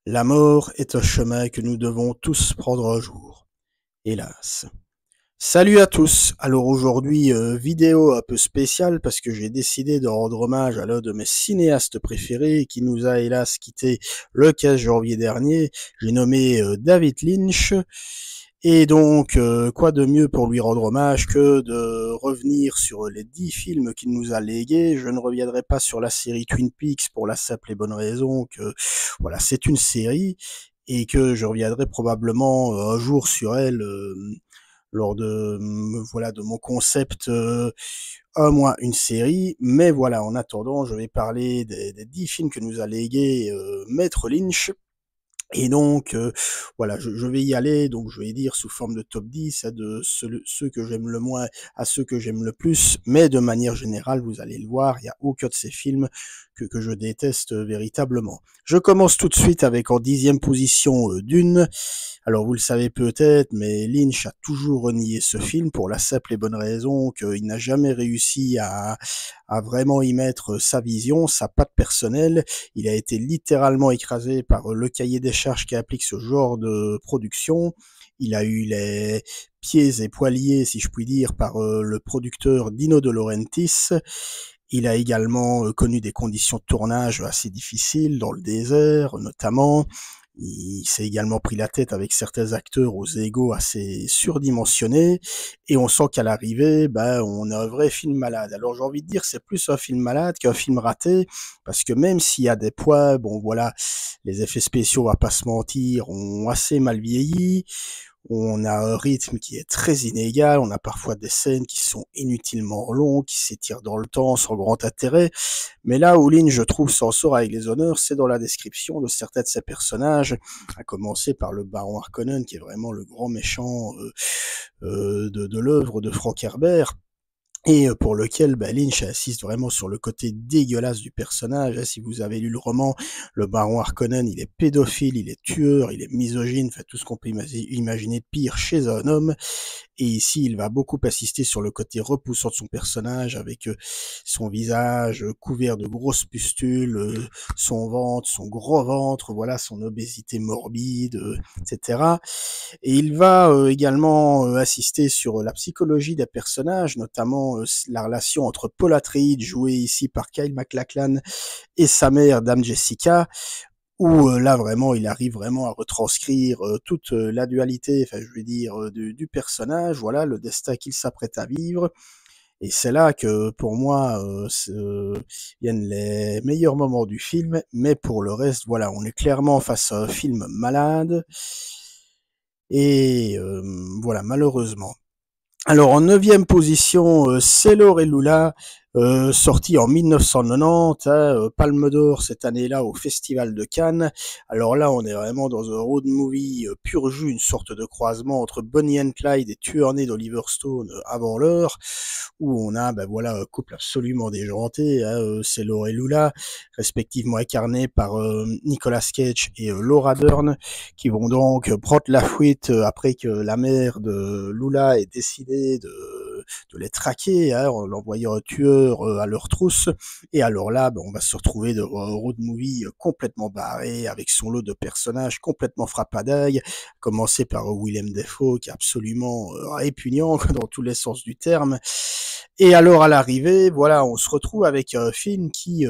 La mort est un chemin que nous devons tous prendre un jour, hélas. Salut à tous. Alors aujourd'hui, vidéo un peu spéciale parce que j'ai décidé de rendre hommage à l'un de mes cinéastes préférés qui nous a hélas quitté le 15 janvier dernier. J'ai nommé David Lynch. Et donc, quoi de mieux pour lui rendre hommage que de revenir sur les 10 films qu'il nous a légués. Je ne reviendrai pas sur la série Twin Peaks pour la simple et bonne raison que, voilà, c'est une série et que je reviendrai probablement un jour sur elle lors de, voilà, de mon concept un mois, une série. Mais voilà, en attendant, je vais parler des 10 films que nous a légués Maître Lynch. Et donc, voilà, je vais y aller, donc je vais dire sous forme de top 10, de ceux que j'aime le moins à ceux que j'aime le plus, mais de manière générale, vous allez le voir, il n'y a aucun de ces films que je déteste véritablement. Je commence tout de suite avec en 10e position Dune. Alors vous le savez peut-être, mais Lynch a toujours renié ce film pour la simple et bonne raison qu'il n'a jamais réussi à vraiment y mettre sa vision, sa patte personnelle. Il a été littéralement écrasé par le cahier des charges qui applique ce genre de production. Il a eu les pieds et poiliers, si je puis dire, par le producteur Dino De Laurentiis. Il a également connu des conditions de tournage assez difficiles dans le désert, notamment. Il s'est également pris la tête avec certains acteurs aux égos assez surdimensionnés, et on sent qu'à l'arrivée, on a un vrai film malade. Alors j'ai envie de dire, c'est plus un film malade qu'un film raté, parce que même s'il y a des poids, bon voilà, les effets spéciaux, on va pas se mentir, ont assez mal vieilli. On a un rythme qui est très inégal, on a parfois des scènes qui sont inutilement longues, qui s'étirent dans le temps sans grand intérêt. Mais là où Lynch, je trouve, s'en sort avec les honneurs, c'est dans la description de certains de ses personnages, à commencer par le baron Harkonnen, qui est vraiment le grand méchant de l'œuvre de Frank Herbert. Et pour lequel Lynch insiste vraiment sur le côté dégueulasse du personnage. Si vous avez lu le roman, le baron Harkonnen, il est pédophile, il est tueur, il est misogyne, fait tout ce qu'on peut imaginer de pire chez un homme. Et ici, il va beaucoup insister sur le côté repoussant de son personnage, avec son visage couvert de grosses pustules, son ventre, son gros ventre, voilà, son obésité morbide, etc. Et il va également insister sur la psychologie des personnages, notamment la relation entre Paul Atreides, joué ici par Kyle MacLachlan, et sa mère, Dame Jessica, où là vraiment il arrive vraiment à retranscrire toute la dualité, enfin je veux dire, du personnage, voilà, le destin qu'il s'apprête à vivre. Et c'est là que pour moi viennent les meilleurs moments du film, mais pour le reste, voilà, on est clairement face à un film malade, et voilà, malheureusement. Alors en neuvième position, Sailor et Lula, sorti en 1990, Palme d'Or cette année-là au Festival de Cannes. Alors là, on est vraiment dans un road movie pur jus, une sorte de croisement entre Bonnie and Clyde et Tueur né d'Oliver Stone avant l'heure, où on a voilà, un couple absolument déjanté, Sailor et Lula, respectivement incarnés par Nicolas Cage et Laura Dern, qui vont donc prendre la fuite après que la mère de Lula ait décidé de les traquer, en l'envoyant un tueur à leur trousse. Et alors là, on va se retrouver dans un road movie complètement barré, avec son lot de personnages complètement frappadailles, commencer par Willem Dafoe, qui est absolument répugnant dans tous les sens du terme. Et alors à l'arrivée, voilà, on se retrouve avec un film qui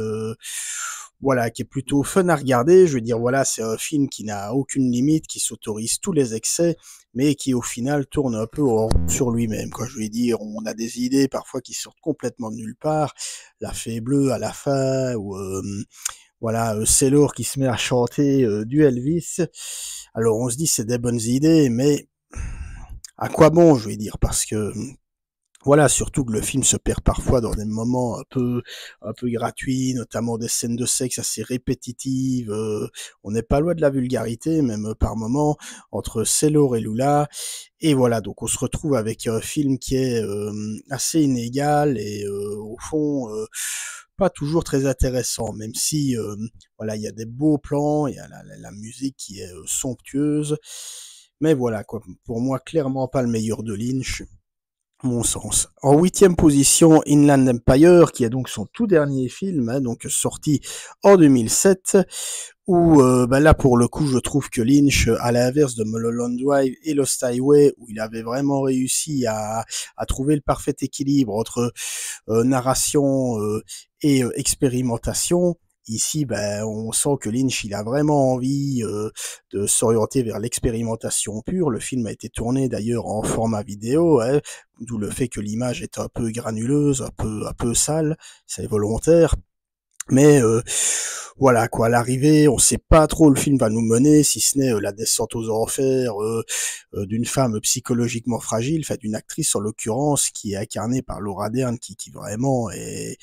voilà, qui est plutôt fun à regarder. Je veux dire, voilà, c'est un film qui n'a aucune limite, qui s'autorise tous les excès, mais qui au final tourne un peu en rond sur lui-même. Quoi, je veux dire, on a des idées parfois qui sortent complètement de nulle part. La fée bleue à la fin, ou voilà, Sailor qui se met à chanter du Elvis. Alors on se dit c'est des bonnes idées, mais à quoi bon, je veux dire, parce que voilà, surtout que le film se perd parfois dans des moments un peu gratuits, notamment des scènes de sexe assez répétitives. On n'est pas loin de la vulgarité, même par moments, entre Sailor et Lula. Et voilà, donc on se retrouve avec un film qui est assez inégal et au fond pas toujours très intéressant, même si voilà, il y a des beaux plans, il y a la musique qui est somptueuse. Mais voilà, quoi, pour moi, clairement pas le meilleur de Lynch. mon sens. En 8e position, Inland Empire, qui est donc son tout dernier film, hein, donc sorti en 2007, où là pour le coup je trouve que Lynch, à l'inverse de Mulholland Drive et Lost Highway, où il avait vraiment réussi à trouver le parfait équilibre entre narration et expérimentation. Ici, on sent que Lynch, il a vraiment envie de s'orienter vers l'expérimentation pure. Le film a été tourné d'ailleurs en format vidéo, hein, d'où le fait que l'image est un peu granuleuse, un peu sale. C'est volontaire. Mais voilà quoi, à l'arrivée, on sait pas trop où le film va nous mener, si ce n'est la descente aux enfers d'une femme psychologiquement fragile, enfin d'une actrice en l'occurrence, qui est incarnée par Laura Dern, qui vraiment est,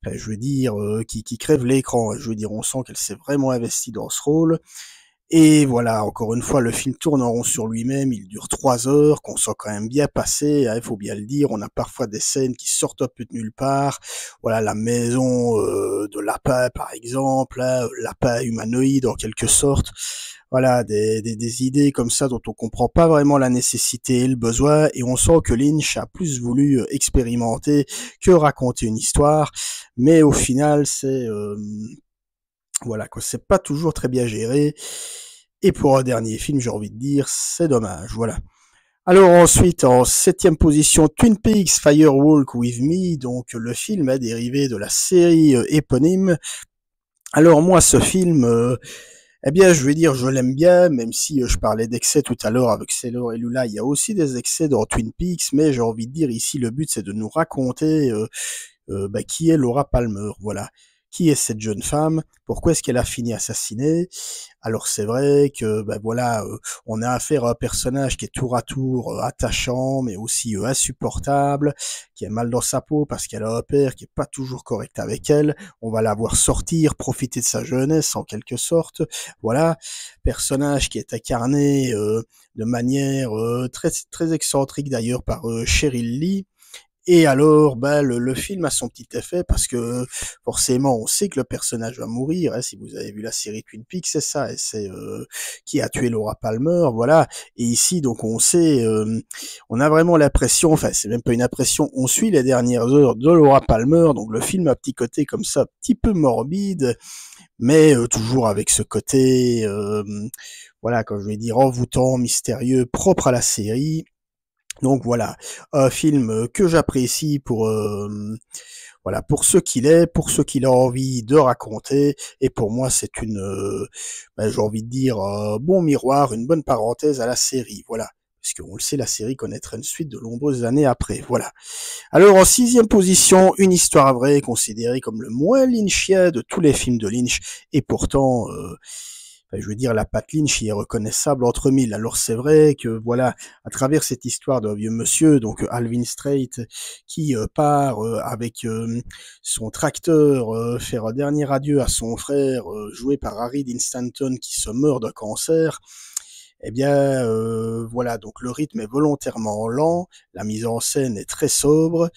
enfin, je veux dire, qui crève l'écran. Je veux dire, on sent qu'elle s'est vraiment investie dans ce rôle. Et voilà, encore une fois, le film tourne en rond sur lui-même, il dure 3 heures, qu'on sent quand même bien passer, hein, il faut bien le dire. On a parfois des scènes qui sortent un peu de nulle part. Voilà, la maison de lapin, par exemple, hein, lapin humanoïde en quelque sorte. Voilà, des idées comme ça dont on comprend pas vraiment la nécessité et le besoin, et on sent que Lynch a plus voulu expérimenter que raconter une histoire, mais au final, voilà quoi, c'est pas toujours très bien géré. Et pour un dernier film, j'ai envie de dire, c'est dommage, voilà. Alors ensuite, en 7e position, Twin Peaks Firewalk With Me, donc le film est dérivé de la série éponyme. Alors moi, ce film, eh bien, je vais dire, je l'aime bien, même si je parlais d'excès tout à l'heure avec Sailor et Lula, il y a aussi des excès dans Twin Peaks, mais j'ai envie de dire ici, le but c'est de nous raconter qui est Laura Palmer, voilà. Qui est cette jeune femme? Pourquoi est-ce qu'elle a fini assassinée? Alors c'est vrai que voilà, on a affaire à un personnage qui est tour à tour attachant, mais aussi insupportable, qui est mal dans sa peau parce qu'elle a un père qui est pas toujours correct avec elle. On va la voir sortir, profiter de sa jeunesse en quelque sorte. Voilà, personnage qui est incarné de manière très très excentrique d'ailleurs par Cheryl Lee. Et alors, le film a son petit effet parce que forcément, on sait que le personnage va mourir. Hein, si vous avez vu la série Twin Peaks, c'est ça. Et c'est qui a tué Laura Palmer, voilà. Et ici, donc, on sait, on a vraiment l'impression, enfin, c'est même pas une impression, on suit les dernières heures de Laura Palmer. Donc, le film a un petit côté comme ça, un petit peu morbide, mais toujours avec ce côté, voilà, quand je vais dire envoûtant, mystérieux, propre à la série. Donc voilà, un film que j'apprécie pour voilà pour ce qu'il est, pour ce qu'il a envie de raconter, et pour moi c'est une, j'ai envie de dire un bon miroir, une bonne parenthèse à la série, voilà. Parce qu'on le sait, la série connaîtra une suite de nombreuses années après, voilà. Alors en 6e position, une histoire vraie, considérée comme le moins lynchien de tous les films de Lynch, et pourtant je veux dire, la patte Lynch y est reconnaissable entre mille. Alors c'est vrai que voilà, à travers cette histoire d'un vieux monsieur, donc Alvin Strait, qui part avec son tracteur faire un dernier adieu à son frère, joué par Harry Dean Stanton, qui se meurt d'un cancer. Eh bien, voilà, donc le rythme est volontairement lent, la mise en scène est très sobre,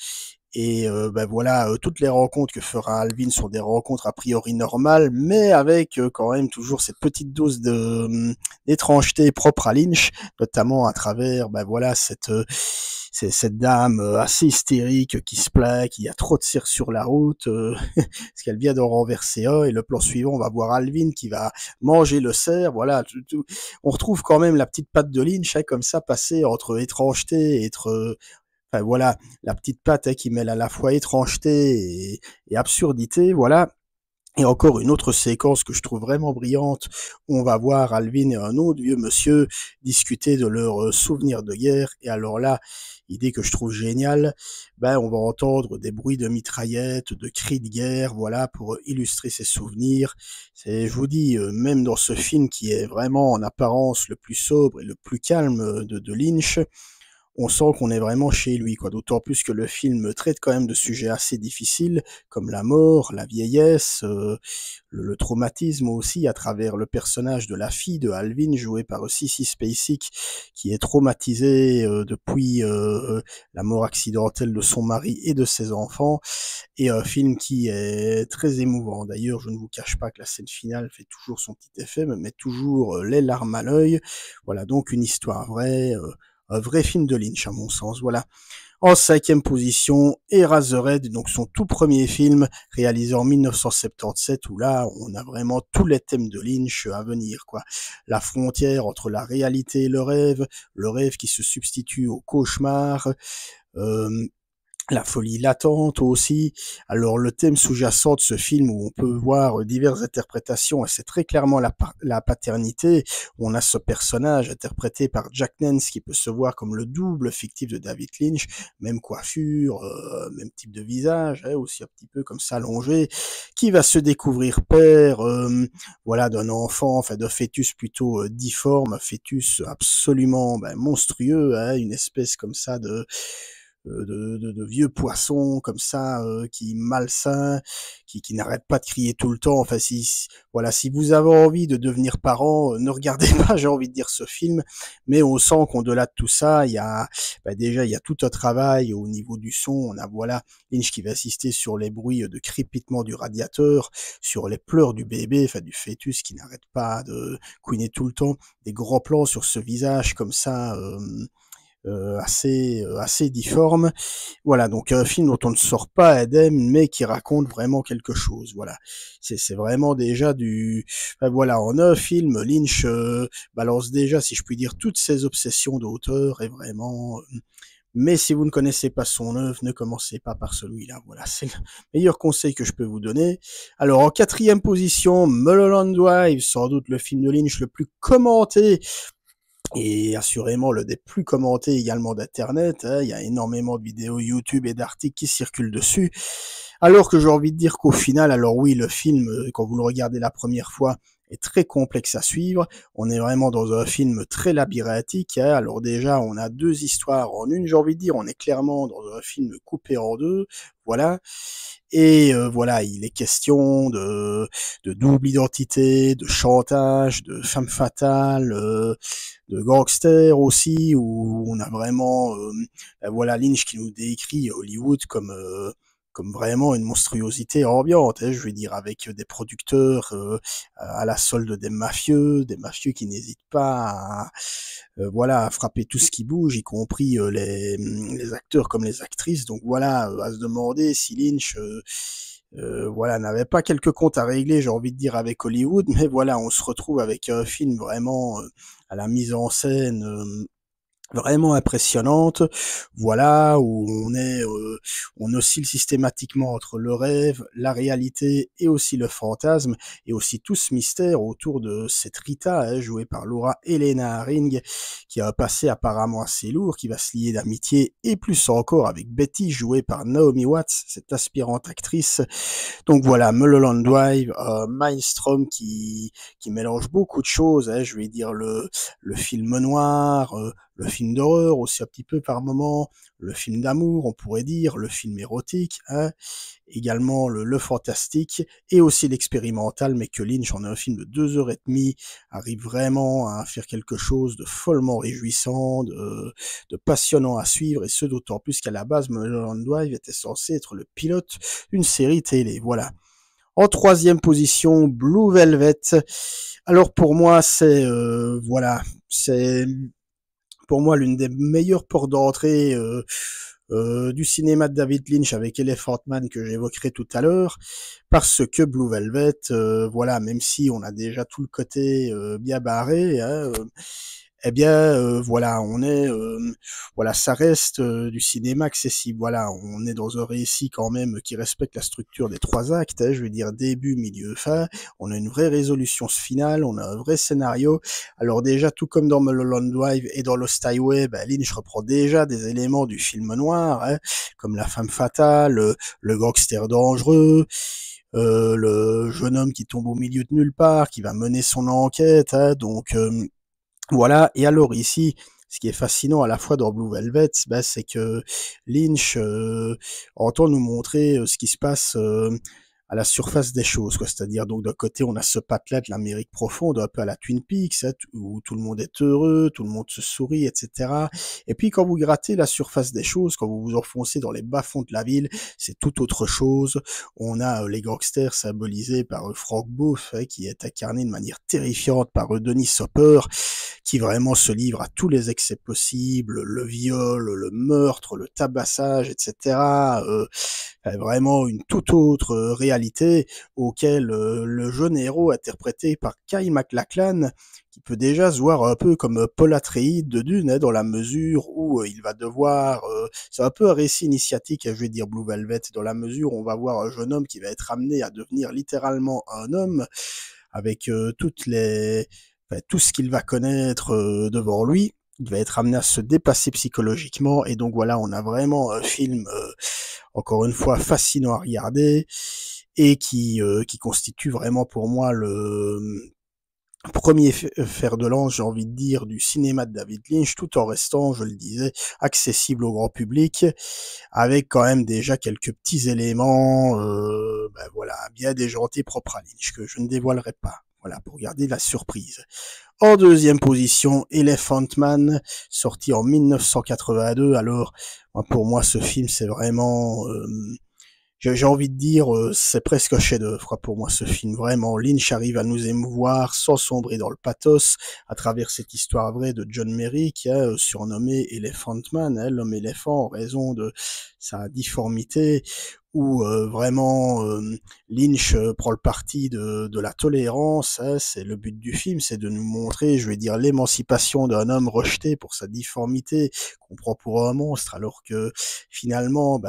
et voilà, toutes les rencontres que fera Alvin sont des rencontres a priori normales, mais avec quand même toujours cette petite dose de d'étrangeté propre à Lynch, notamment à travers voilà cette dame assez hystérique qui se plaint qu'il y a trop de cerfs sur la route, parce qu'elle vient d'en renverser un, et le plan suivant, on va voir Alvin qui va manger le cerf, voilà, on retrouve quand même la petite patte de Lynch, hein, comme ça, passer entre étrangeté et être enfin voilà, la petite patte qui mêle à la fois étrangeté et absurdité, voilà. Et encore une autre séquence que je trouve vraiment brillante, où on va voir Alvin et un autre vieux monsieur discuter de leurs souvenirs de guerre. Et alors là, idée que je trouve géniale, on va entendre des bruits de mitraillettes, de cris de guerre, voilà, pour illustrer ces souvenirs. Je vous dis, même dans ce film qui est vraiment en apparence le plus sobre et le plus calme de Lynch, on sent qu'on est vraiment chez lui, quoi. D'autant plus que le film traite quand même de sujets assez difficiles, comme la mort, la vieillesse, le traumatisme aussi, à travers le personnage de la fille de Alvin, jouée par Sissy Spacek, qui est traumatisée depuis la mort accidentelle de son mari et de ses enfants, et un film qui est très émouvant. D'ailleurs, je ne vous cache pas que la scène finale fait toujours son petit effet, me met toujours les larmes à l'œil. Voilà, donc une histoire vraie, un vrai film de Lynch à mon sens, voilà. En 5e position, Eraserhead, donc son tout premier film réalisé en 1977 où là on a vraiment tous les thèmes de Lynch à venir quoi. La frontière entre la réalité et le rêve qui se substitue au cauchemar, euh, la folie latente aussi. Alors le thème sous-jacent de ce film où on peut voir diverses interprétations, et c'est très clairement la paternité. On a ce personnage interprété par Jack Nance qui peut se voir comme le double fictif de David Lynch, même coiffure, même type de visage, hein, aussi un petit peu comme ça allongé, qui va se découvrir père, voilà, d'un enfant, enfin d'un fœtus plutôt difforme, un fœtus absolument monstrueux, hein, une espèce comme ça de vieux poissons comme ça qui malsain, qui n'arrête pas de crier tout le temps. Enfin, voilà, si vous avez envie de devenir parent, ne regardez pas, j'ai envie de dire ce film, mais on sent qu'au-delà de tout ça, il y a déjà il y a tout un travail au niveau du son. On a voilà Lynch qui va insister sur les bruits de crépitement du radiateur, sur les pleurs du bébé, enfin du fœtus qui n'arrête pas de couiner tout le temps, des grands plans sur ce visage comme ça. Assez difforme. Voilà, donc un film dont on ne sort pas indemne, mais qui raconte vraiment quelque chose. Voilà, c'est vraiment déjà voilà, en un film, Lynch balance déjà, si je puis dire, toutes ses obsessions d'auteur et vraiment. Mais si vous ne connaissez pas son œuvre, ne commencez pas par celui-là. Voilà, c'est le meilleur conseil que je peux vous donner. Alors, en 4e position, Mulholland Drive, sans doute le film de Lynch le plus commenté et assurément le des plus commentés également d'Internet. Hein. Il y a énormément de vidéos YouTube et d'articles qui circulent dessus. Alors que j'ai envie de dire qu'au final, alors oui, le film, quand vous le regardez la première fois, est très complexe à suivre. On est vraiment dans un film très labyrinthique. Hein. Alors déjà, on a deux histoires en une, j'ai envie de dire. On est clairement dans un film coupé en deux. Voilà. Et voilà, il est question de double identité, de chantage, de femme fatale, de gangster aussi, où on a vraiment voilà Lynch qui nous décrit Hollywood comme vraiment une monstruosité ambiante, hein, je veux dire, avec des producteurs à la solde des mafieux qui n'hésitent pas voilà, à frapper tout ce qui bouge, y compris les acteurs comme les actrices. Donc voilà, à se demander si Lynch voilà, n'avait pas quelques comptes à régler, j'ai envie de dire, avec Hollywood, mais voilà, on se retrouve avec un film vraiment à la mise en scène vraiment impressionnante, voilà, où on oscille systématiquement entre le rêve, la réalité et aussi le fantasme, et aussi tout ce mystère autour de cette Rita, hein, jouée par Laura Elena Haring, qui a un passé apparemment assez lourd, qui va se lier d'amitié, et plus encore avec Betty, jouée par Naomi Watts, cette aspirante actrice. Donc voilà, Mulholland Drive, Maelstrom qui mélange beaucoup de choses, hein, je vais dire le film noir, le film d'horreur aussi un petit peu par moment, le film d'amour, on pourrait dire, le film érotique, hein, également le fantastique et aussi l'expérimental, mais que Lynch en un film de 2 heures et demie arrive vraiment à faire quelque chose de follement réjouissant, de passionnant à suivre, et ce d'autant plus qu'à la base Mulholland Drive était censé être le pilote d'une série télé. Voilà. En 3e position, Blue Velvet. Alors pour moi, c'est pour moi l'une des meilleures portes d'entrée du cinéma de David Lynch avec Elephant Man que j'évoquerai tout à l'heure, parce que Blue Velvet, voilà, même si on a déjà tout le côté bien barré, hein, eh bien, voilà, voilà, ça reste du cinéma accessible. Voilà, on est dans un récit quand même qui respecte la structure des 3 actes. Hein, je veux dire début, milieu, fin. On a une vraie résolution finale, on a un vrai scénario. Alors déjà, tout comme dans Mulholland Drive et dans Lost Highway, Lynch reprend déjà des éléments du film noir, hein, comme la femme fatale, le gangster dangereux. Le jeune homme qui tombe au milieu de nulle part, qui va mener son enquête, hein, donc voilà, et alors ici, ce qui est fascinant à la fois dans Blue Velvet, c'est que Lynch entend nous montrer ce qui se passe à la surface des choses, quoi. C'est-à-dire, donc, d'un côté, on a ce patelin de l'Amérique profonde, un peu à la Twin Peaks, hein, où tout le monde est heureux, tout le monde se sourit, etc. Et puis, quand vous grattez la surface des choses, quand vous vous enfoncez dans les bas-fonds de la ville, c'est tout autre chose. On a les gangsters symbolisés par Frank Booth, hein, qui est incarné de manière terrifiante par Dennis Hopper, qui vraiment se livre à tous les excès possibles, le viol, le meurtre, le tabassage, etc. Vraiment une toute autre réalité auquel le jeune héros interprété par Kyle MacLachlan, qui peut déjà se voir un peu comme Paul Atreides de Dune, hein, dans la mesure où il va devoir... c'est un peu un récit initiatique, je vais dire Blue Velvet, dans la mesure où on va voir un jeune homme qui va être amené à devenir littéralement un homme, avec tout ce qu'il va connaître devant lui. Il va être amené à se dépasser psychologiquement, et donc voilà, on a vraiment un film, encore une fois, fascinant à regarder, et qui constitue vraiment pour moi le premier fer de lance, j'ai envie de dire, du cinéma de David Lynch, tout en restant, je le disais, accessible au grand public, avec quand même déjà quelques petits éléments, voilà, bien déjantés, propres à Lynch, que je ne dévoilerai pas. Voilà, pour garder la surprise. En deuxième position, Elephant Man, sorti en 1982. Alors, pour moi, ce film, c'est vraiment... j'ai envie de dire, c'est presque un chef-d'œuvre pour moi, ce film. Vraiment, Lynch arrive à nous émouvoir sans sombrer dans le pathos à travers cette histoire vraie de John Merrick, hein, surnommé Elephant Man, hein, l'homme éléphant, en raison de sa difformité, où vraiment Lynch prend le parti de la tolérance. Hein, c'est le but du film, c'est de nous montrer, je vais dire, l'émancipation d'un homme rejeté pour sa difformité, qu'on prend pour un monstre, alors que finalement,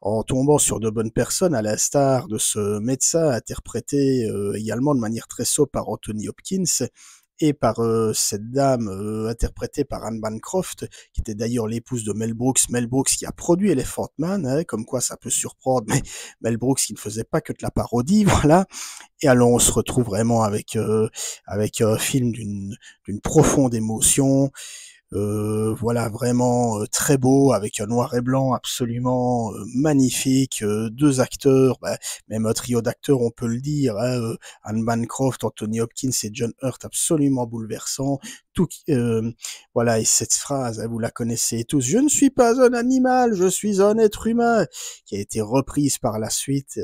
en tombant sur de bonnes personnes, à l'instar de ce médecin interprété également de manière très sobre par Anthony Hopkins, et par cette dame interprétée par Anne Bancroft, qui était d'ailleurs l'épouse de Mel Brooks qui a produit Elephant Man, hein, comme quoi ça peut surprendre, mais Mel Brooks qui ne faisait pas que de la parodie, voilà. Et alors on se retrouve vraiment avec un film d'une profonde émotion, voilà, vraiment très beau, avec un noir et blanc absolument magnifique, deux acteurs, même un trio d'acteurs, on peut le dire, hein, Anne Bancroft, Anthony Hopkins et John Hurt, absolument bouleversant. Tout, voilà, et cette phrase, hein, vous la connaissez tous, je ne suis pas un animal, je suis un être humain, qui a été reprise par la suite,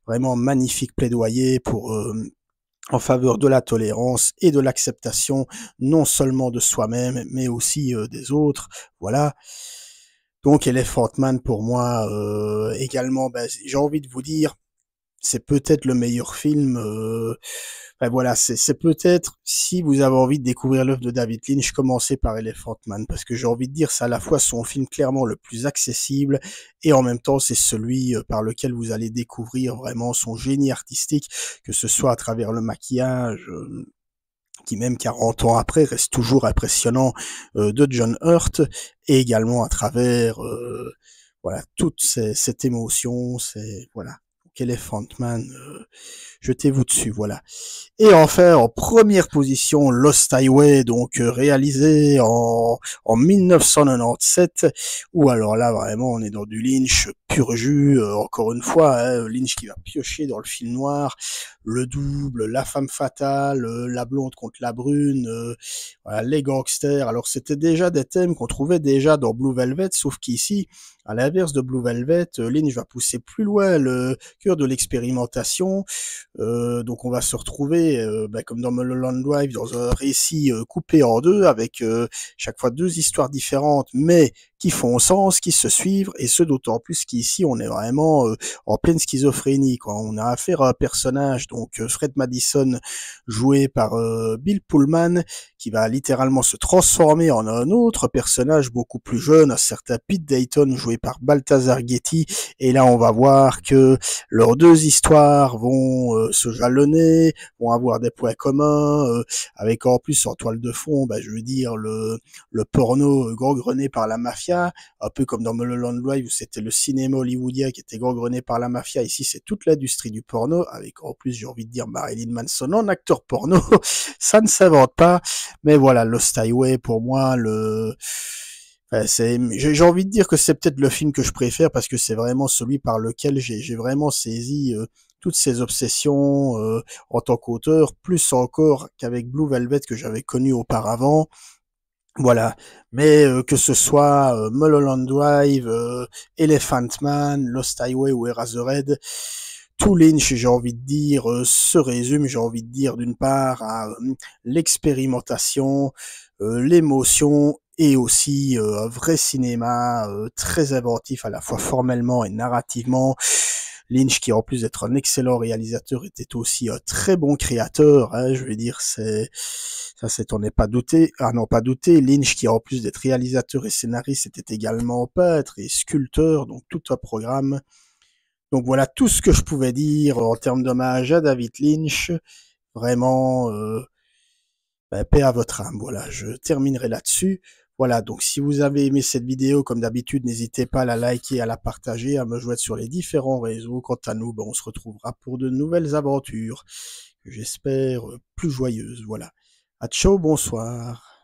vraiment magnifique plaidoyer pour en faveur de la tolérance et de l'acceptation, non seulement de soi-même, mais aussi des autres. Voilà. Donc Elephant Man, pour moi, également, j'ai envie de vous dire, c'est peut-être le meilleur film. Voilà, c'est peut-être, si vous avez envie de découvrir l'œuvre de David Lynch, commencez par Elephant Man, parce que j'ai envie de dire, c'est à la fois son film clairement le plus accessible, et en même temps, c'est celui par lequel vous allez découvrir vraiment son génie artistique, que ce soit à travers le maquillage, qui même 40 ans après reste toujours impressionnant, de John Hurt, et également à travers voilà, toute cette émotion, c'est voilà. Donc Elephant Man, jetez-vous dessus, voilà. Et enfin, en première position, Lost Highway, donc réalisé en 1997, où alors là, vraiment, on est dans du Lynch pur jus, encore une fois, hein, Lynch qui va piocher dans le film noir, le double, la femme fatale, la blonde contre la brune, voilà, les gangsters. Alors c'était déjà des thèmes qu'on trouvait déjà dans Blue Velvet, sauf qu'ici, à l'inverse de Blue Velvet, Lynch va pousser plus loin le cœur de l'expérimentation. Donc on va se retrouver, comme dans Mulholland Drive, dans un récit coupé en deux, avec chaque fois deux histoires différentes, mais qui font sens, qui se suivent, et ce d'autant plus qu'ici on est vraiment en pleine schizophrénie, quoi. On a affaire à un personnage, donc Fred Madison, joué par Bill Pullman, qui va littéralement se transformer en un autre personnage beaucoup plus jeune, un certain Pete Dayton, joué par Balthazar Getty, et là on va voir que leurs deux histoires vont se jalonner, vont avoir des points communs, avec en plus en toile de fond, je veux dire, le porno gangrené par la mafia, un peu comme dans Mulholland Drive où c'était le cinéma hollywoodien qui était gangrené par la mafia. Ici, c'est toute l'industrie du porno, avec en plus, j'ai envie de dire, Marilyn Manson en acteur porno. Ça ne s'invente pas, mais voilà, Lost Highway, pour moi, j'ai envie de dire que c'est peut-être le film que je préfère, parce que c'est vraiment celui par lequel j'ai vraiment saisi toutes ces obsessions en tant qu'auteur, plus encore qu'avec Blue Velvet que j'avais connu auparavant. Voilà, mais que ce soit Mulholland Drive, Elephant Man, Lost Highway ou Eraserhead, tout Lynch, j'ai envie de dire, se résume, j'ai envie de dire, d'une part à l'expérimentation, l'émotion et aussi un vrai cinéma très inventif à la fois formellement et narrativement. Lynch, qui en plus d'être un excellent réalisateur, était aussi un très bon créateur. Hein, je vais dire, c'est on n'est pas douté. Ah non, pas douté. Lynch, qui en plus d'être réalisateur et scénariste, était également peintre et sculpteur, donc tout un programme. Donc voilà tout ce que je pouvais dire en termes d'hommage à David Lynch. Vraiment, paix à votre âme. Voilà, je terminerai là-dessus. Voilà, donc si vous avez aimé cette vidéo, comme d'habitude, n'hésitez pas à la liker, à la partager, à me joindre sur les différents réseaux. Quant à nous, on se retrouvera pour de nouvelles aventures, que j'espère plus joyeuses. Voilà. À ciao, bonsoir.